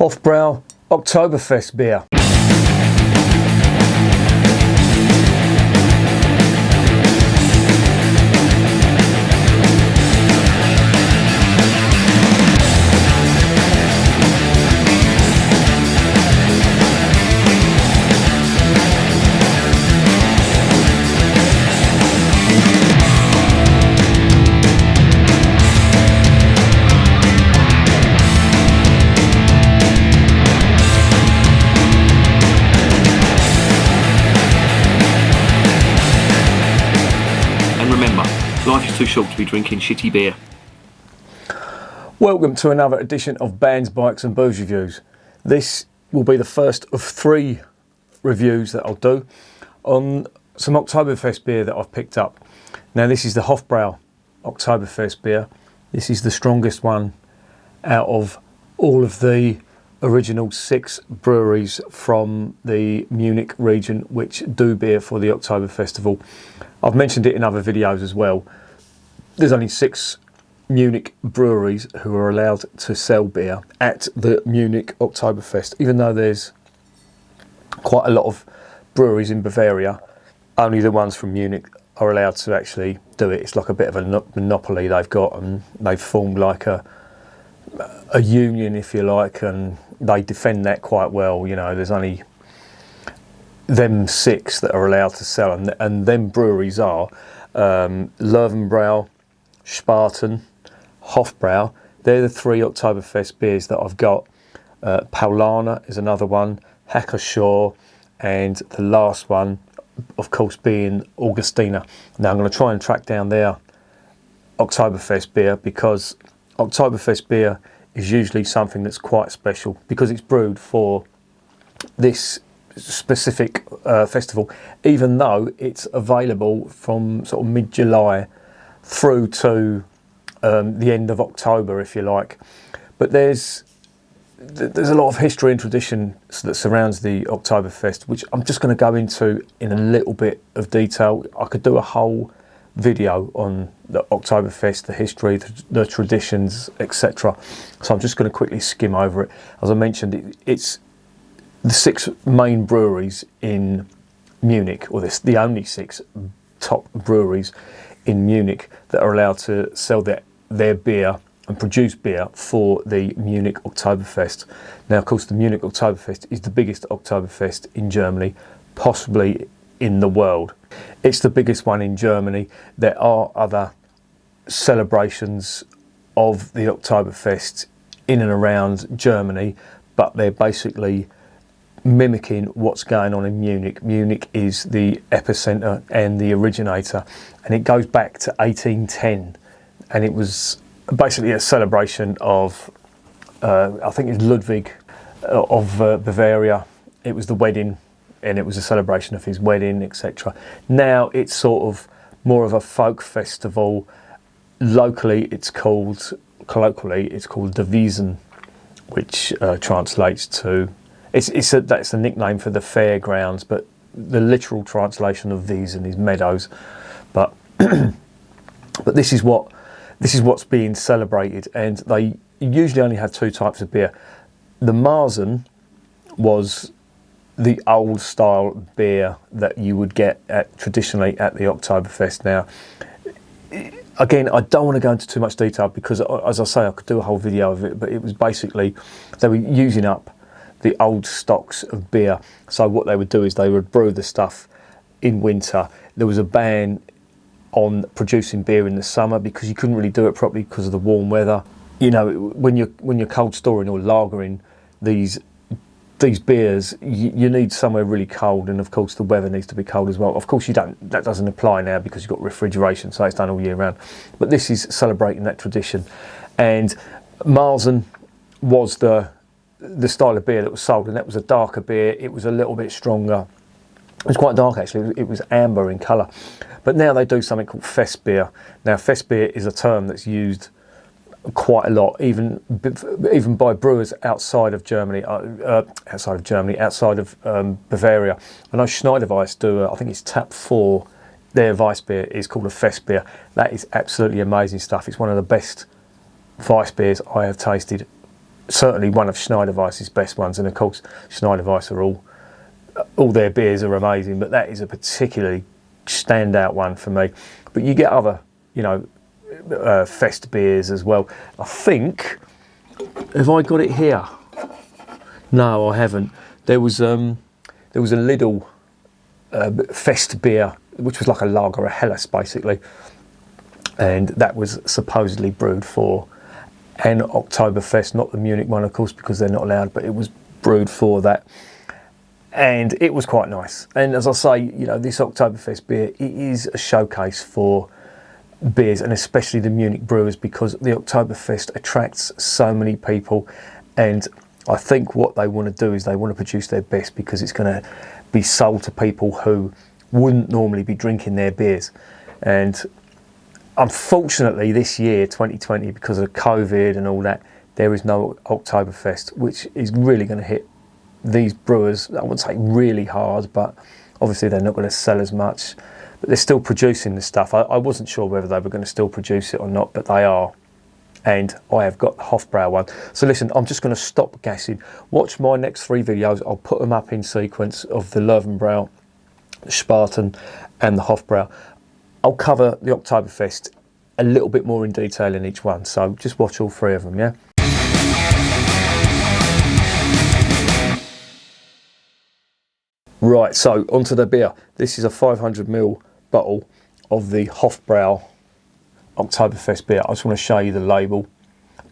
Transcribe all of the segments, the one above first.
Hofbräu Oktoberfestbier. Life is too short to be drinking shitty beer. Welcome to another edition of Bands, Bikes and Booze Reviews. This will be the first of 3 reviews that I'll do on some Oktoberfest beer that I've picked up. Now this is the Hofbräu Oktoberfest beer. This is the strongest one out of all of the original 6 breweries from the Munich region which do beer for the Oktober Festival. I've mentioned it in other videos as well. There's only 6 Munich breweries who are allowed to sell beer at the Munich Oktoberfest. Even though there's quite a lot of breweries in Bavaria, only the ones from Munich are allowed to actually do it. It's like a bit of a monopoly they've got, and they've formed like a union, if you like, and they defend that quite well. You know, there's only them 6 that are allowed to sell, and them breweries are Löwenbräu, Spaten, Hofbräu. They're the 3 Oktoberfest beers that I've got. Paulaner is another one, Hacker-Shaw, and the last one, of course, being Augustina. Now I'm going to try and track down their Oktoberfest beer, because Oktoberfest beer is usually something that's quite special because it's brewed for this specific festival, even though it's available from sort of mid-July through to the end of October, if you like. But there's a lot of history and tradition that surrounds the Oktoberfest, which I'm just going to go into in a little bit of detail. I could do a whole video on the Oktoberfest, the history, the traditions, etc. So I'm just going to quickly skim over it. As I mentioned, it's the 6 main breweries in Munich, or the only 6 top breweries in Munich that are allowed to sell their beer and produce beer for the Munich Oktoberfest. Now, of course, the Munich Oktoberfest is the biggest Oktoberfest in Germany, possibly in the world. It's the biggest one in Germany. There are other celebrations of the Oktoberfest in and around Germany, but they're basically mimicking what's going on in Munich. Munich is the epicenter and the originator, and it goes back to 1810, and it was basically a celebration of I think it's Ludwig of Bavaria. It was the wedding, and it was a celebration of his wedding, etc. Now it's sort of more of a folk festival. Colloquially it's called the Wiesen, which translates to that's a nickname for the fairgrounds, but the literal translation of Wiesen is meadows. But but this is what's being celebrated, and they usually only have 2 types of beer. The Marzen was the old style beer that you would get traditionally at the Oktoberfest. Now, again, I don't want to go into too much detail because, as I say, I could do a whole video of it, but it was basically they were using up the old stocks of beer. So what they would do is they would brew the stuff in winter. There was a ban on producing beer in the summer because you couldn't really do it properly because of the warm weather. You know, when you're cold storing or lagering these beers, you need somewhere really cold, and of course the weather needs to be cold as well. Of course that doesn't apply now because you've got refrigeration, so it's done all year round. But this is celebrating that tradition. And Marzen was the style of beer that was sold, and that was a darker beer. It was a little bit stronger. It was quite dark actually. It was amber in colour. But now they do something called Festbier. Now Festbier is a term that's used quite a lot, even by brewers outside of Germany, outside of Bavaria. I know Schneiderweiss do, I think it's Tap 4, their Weissbier is called a Festbier. That is absolutely amazing stuff. It's one of the best Weissbiers I have tasted certainly one of Schneiderweiss's best ones, and of course Schneiderweiss are all their beers are amazing, but that is a particularly standout one for me. But you get other, you know, Fest beers as well. I think, have I got it here? No, I haven't. There was a Lidl Fest beer, which was like a lager, a Helles basically, and that was supposedly brewed for an Oktoberfest, not the Munich one of course because they're not allowed, but it was brewed for that, and it was quite nice. And as I say, you know, this Oktoberfest beer, it is a showcase for beers, and especially the Munich brewers, because the Oktoberfest attracts so many people, and I think what they want to do is they want to produce their best because it's going to be sold to people who wouldn't normally be drinking their beers. And unfortunately this year, 2020, because of COVID and all that, there is no Oktoberfest, which is really going to hit these brewers, I wouldn't say really hard, but obviously they're not going to sell as much, but they're still producing the stuff. I wasn't sure whether they were going to still produce it or not, but they are. And I have got the Hofbräu one. So listen, I'm just going to stop gassing. Watch my next 3 videos. I'll put them up in sequence of the Löwenbräu, the Spartan and the Hofbräu. I'll cover the Oktoberfest a little bit more in detail in each one. So just watch all 3 of them, yeah? Right, so onto the beer. This is a 500ml bottle of the Hofbräu Oktoberfest beer. I just want to show you the label.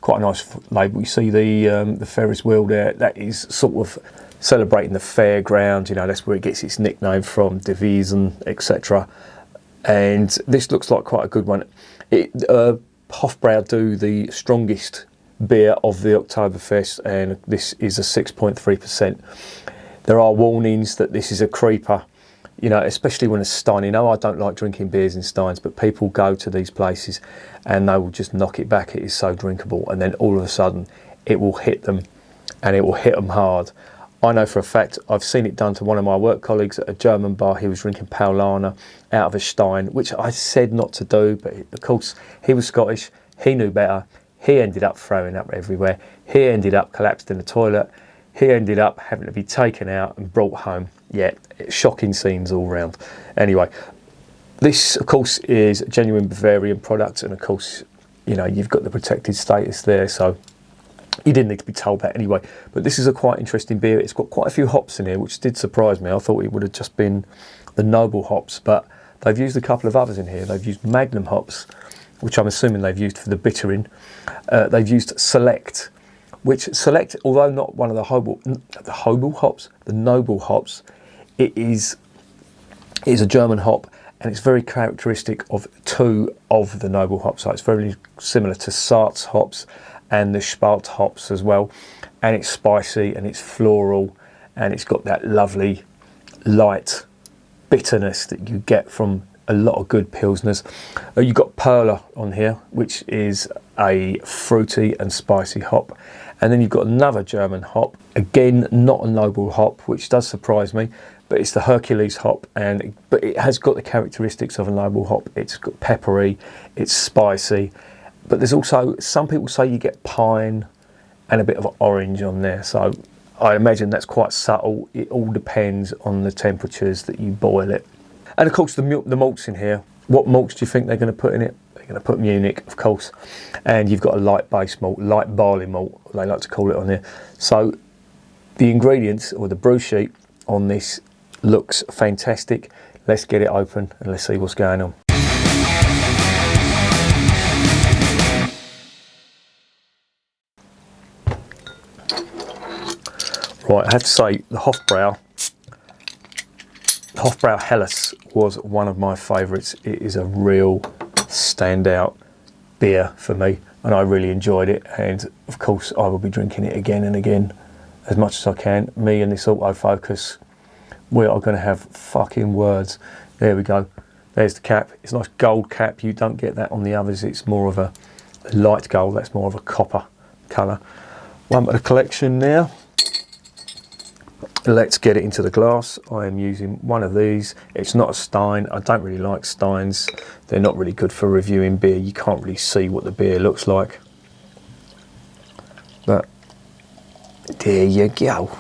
Quite a nice label. You see the Ferris wheel there. That is sort of celebrating the fairground. You know, that's where it gets its nickname from, Devisen, etc. And this looks like quite a good one. Hofbräu do the strongest beer of the Oktoberfest, and this is a 6.3%. There are warnings that this is a creeper. You know, especially when it's Stein. You know, I don't like drinking beers in Steins, but people go to these places and they will just knock it back. It is so drinkable, and then all of a sudden it will hit them, and it will hit them hard. I know for a fact, I've seen it done to one of my work colleagues at a German bar. He was drinking Paulaner out of a Stein, which I said not to do, but of course he was Scottish, he knew better. He ended up throwing up everywhere. He ended up collapsed in the toilet. He ended up having to be taken out and brought home. Yeah, shocking scenes all round. Anyway, this of course is a genuine Bavarian product, and of course, you know, you've got the protected status there, so you didn't need to be told that anyway. But this is a quite interesting beer. It's got quite a few hops in here, which did surprise me. I thought it would have just been the noble hops, but they've used a couple of others in here. They've used Magnum hops, which I'm assuming they've used for the bittering. They've used Select, which Select, although not one of the noble hops, it is a German hop, and it's very characteristic of 2 of the noble hops. So it's very similar to Saart's hops and the Spalt hops as well. And it's spicy and it's floral, and it's got that lovely light bitterness that you get from a lot of good Pilsners. You've got Perla on here, which is a fruity and spicy hop. And then you've got another German hop, again not a noble hop, which does surprise me, but it's the Hercules hop, but it has got the characteristics of a noble hop. It's got peppery, it's spicy, but there's also, some people say you get pine and a bit of orange on there, so I imagine that's quite subtle. It all depends on the temperatures that you boil it. And of course the malts in here. What malts do you think they're going to put in it? They're going to put Munich, of course, and you've got a light base malt, light barley malt, they like to call it on there. So the ingredients, or the brew sheet on this, looks fantastic. Let's get it open and let's see what's going on. Right, I have to say the Hofbräu Helles was one of my favourites. It is a real standout beer for me, and I really enjoyed it, and of course I will be drinking it again and again as much as I can. Me and this autofocus, we are going to have fucking words. There we go, there's the cap. It's a nice gold cap. You don't get that on the others. It's more of a light gold, that's more of a copper colour. One of the collection now. Let's get it into the glass. I am using one of these. It's not a Stein. I don't really like Steins. They're not really good for reviewing beer. You can't really see what the beer looks like. But There you go.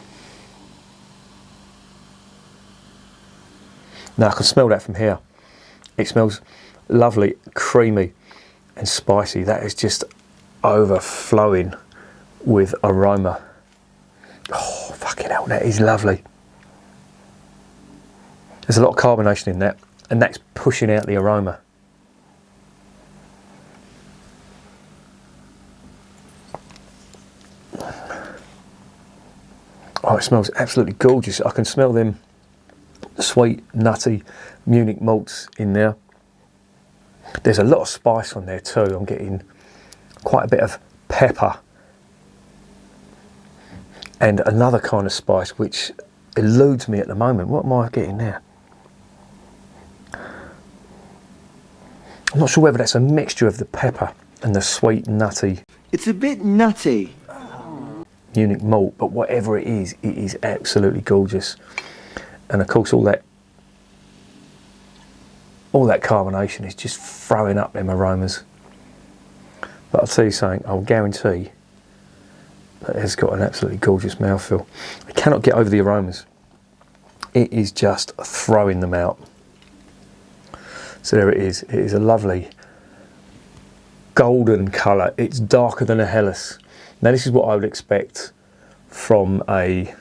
Now I can smell that from here. It smells lovely, creamy and spicy. That is just overflowing with aroma. Oh, fucking hell, that is lovely. There's a lot of carbonation in that, and that's pushing out the aroma. Oh, it smells absolutely gorgeous. I can smell them sweet, nutty Munich malts in there. There's a lot of spice on there too. I'm getting quite a bit of pepper and another kind of spice which eludes me at the moment. What am I getting there? I'm not sure whether that's a mixture of the pepper and the sweet, nutty. It's a bit nutty. Munich malt, but whatever it is absolutely gorgeous. And of course all that carbonation is just throwing up them aromas. But I'll tell you something, I'll guarantee that it's got an absolutely gorgeous mouthfeel. I cannot get over the aromas. It is just throwing them out. So there it is. It is a lovely golden colour. It's darker than a Helles. Now this is what I would expect from a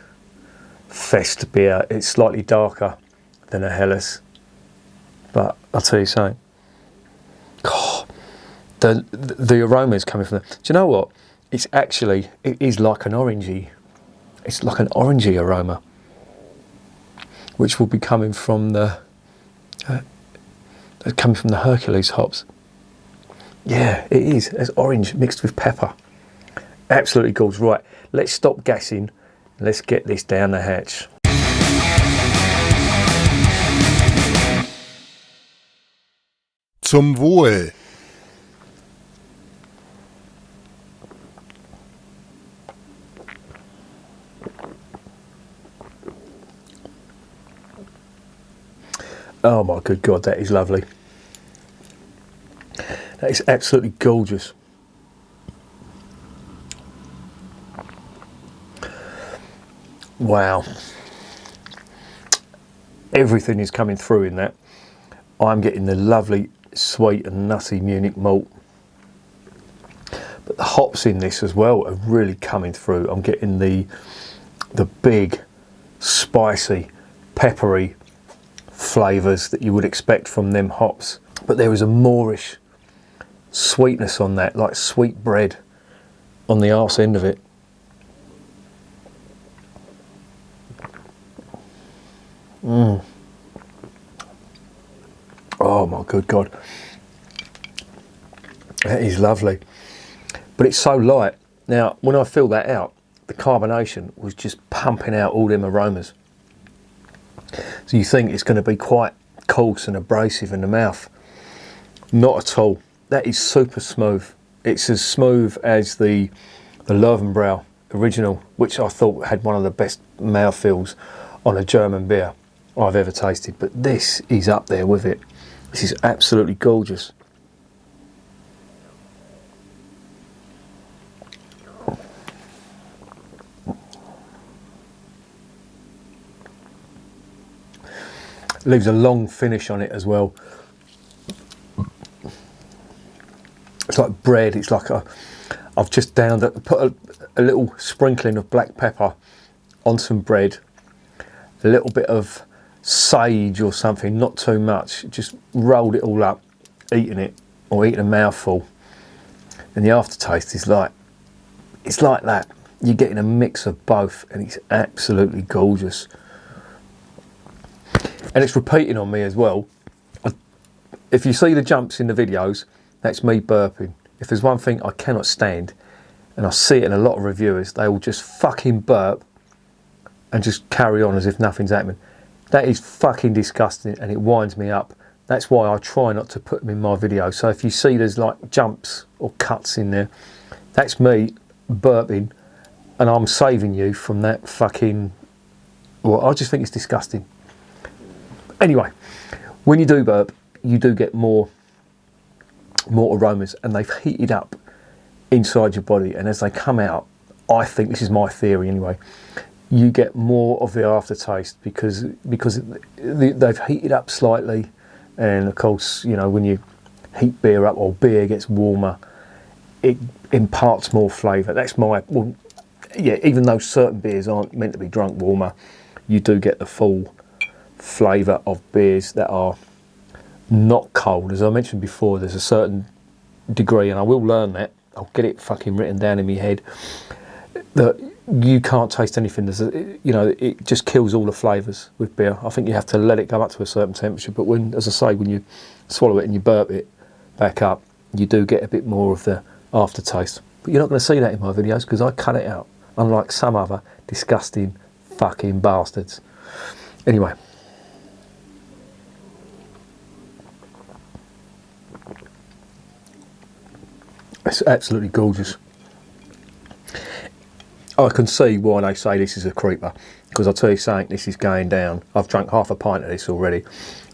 Fest beer. It's slightly darker than a Helles. But I'll tell you something. God, the aroma is coming from the... Do you know what? It's actually, it is like an orangey. It's like an orangey aroma, which will be coming from the Hercules hops. Yeah, it is. It's orange mixed with pepper. Absolutely gorgeous. Right, let's stop gassing. Let's get this down the hatch. Zum Wohl. Oh my good God, that is lovely. That is absolutely gorgeous. Wow. Everything is coming through in that. I'm getting the lovely sweet and nutty Munich malt. But the hops in this as well are really coming through. I'm getting the big, spicy, peppery flavours that you would expect from them hops. But there is a Moorish sweetness on that, like sweet bread on the arse end of it. Oh my good God. That is lovely. But it's so light. Now, when I fill that out, the carbonation was just pumping out all them aromas. So you think it's going to be quite coarse and abrasive in the mouth. Not at all. That is super smooth. It's as smooth as the Löwenbräu original, which I thought had one of the best mouthfeels on a German beer I've ever tasted. But this is up there with it. This is absolutely gorgeous. Leaves a long finish on it as well. It's like bread. It's like I've just downed it, put a little sprinkling of black pepper on some bread, a little bit of sage or something, not too much, just rolled it all up, eating it, or eating a mouthful, and the aftertaste is like, it's like that. You're getting a mix of both, and it's absolutely gorgeous. And it's repeating on me as well. If you see the jumps in the videos, that's me burping. If there's one thing I cannot stand, and I see it in a lot of reviewers, they will just fucking burp and just carry on as if nothing's happening. That is fucking disgusting, and it winds me up. That's why I try not to put them in my videos. So if you see there's like jumps or cuts in there, that's me burping, and I'm saving you from that fucking... Well, I just think it's disgusting. Anyway, when you do burp, you do get more aromas, and they've heated up inside your body, and as they come out, I think this is my theory anyway, you get more of the aftertaste because they've heated up slightly, and of course, you know, when you heat beer up or beer gets warmer, it imparts more flavour. That's my, well, yeah, even though certain beers aren't meant to be drunk warmer, you do get the full flavour of beers that are not cold. As I mentioned before, there's a certain degree, and I will learn that, I'll get it fucking written down in my head, that you can't taste anything. You know, it just kills all the flavours with beer. I think you have to let it go up to a certain temperature, but when, as I say, when you swallow it and you burp it back up, you do get a bit more of the aftertaste. But you're not going to see that in my videos because I cut it out, unlike some other disgusting fucking bastards. Anyway. It's absolutely gorgeous. I can see why they say this is a creeper, because I'll tell you something, this is going down. I've drunk half a pint of this already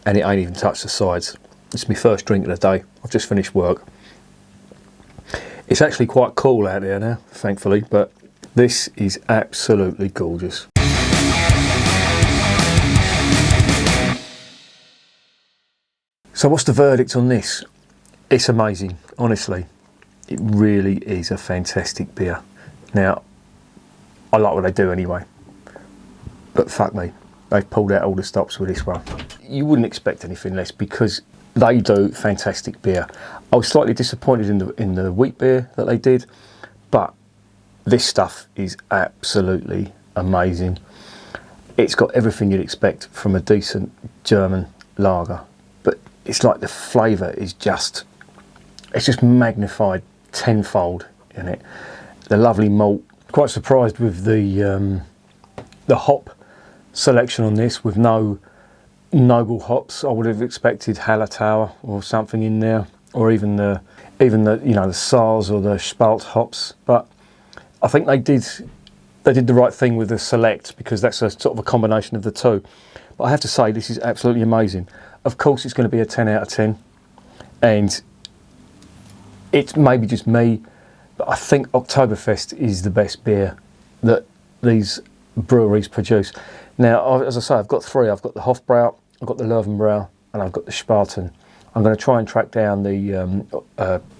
and it ain't even touched the sides. It's my first drink of the day. I've just finished work. It's actually quite cool out there now, thankfully, but this is absolutely gorgeous. So what's the verdict on this? It's amazing, honestly. It really is a fantastic beer. Now, I like what they do anyway, but fuck me, they've pulled out all the stops with this one. You wouldn't expect anything less because they do fantastic beer. I was slightly disappointed in the wheat beer that they did, but this stuff is absolutely amazing. It's got everything you'd expect from a decent German lager, but it's like the flavour is just, it's just magnified tenfold in it. The lovely malt. Quite surprised with the hop selection on this, with no noble hops. I would have expected Hallertauer or something in there, or even the you know, the Saaz or the Spalt hops. But I think they did the right thing with the select, because that's a sort of a combination of the two. But I have to say, this is absolutely amazing. Of course, it's going to be a 10 out of 10, and it's maybe just me, but I think Oktoberfest is the best beer that these breweries produce. Now, as I say, I've got three. I've got the Hofbräu, I've got the Löwenbräu, and I've got the Spaten. I'm going to try and track down the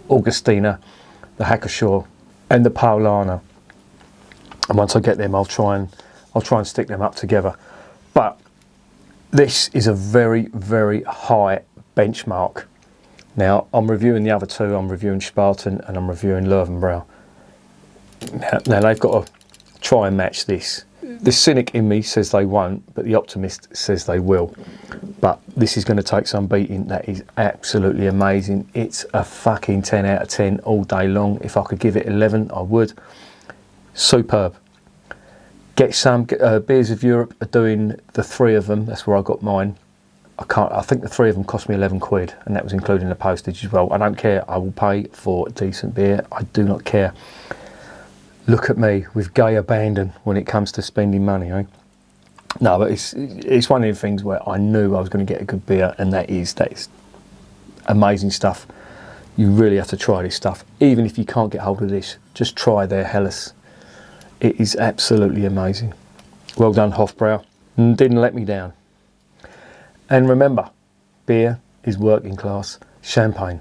Augustiner, the Hackeshaw, and the Paulaner. And once I get them, I'll try and stick them up together. But this is a very, very high benchmark. Now, I'm reviewing the other two. I'm reviewing Spaten and I'm reviewing Löwenbräu. Now they've got to try and match this. The cynic in me says they won't, but the optimist says they will. But this is going to take some beating. That is absolutely amazing. It's a fucking 10 out of 10 all day long. If I could give it 11, I would. Superb. Get some. Beers of Europe are doing the three of them. That's where I got mine. I think the three of them cost me 11 quid, and that was including the postage as well. I don't care. I will pay for decent beer. I do not care. Look at me with gay abandon when it comes to spending money, eh? No, but it's one of the things where I knew I was going to get a good beer, and that is amazing stuff. You really have to try this stuff. Even if you can't get hold of this, just try their Helles. It is absolutely amazing. Well done, Hofbräu. Didn't let me down. And remember, beer is working class champagne.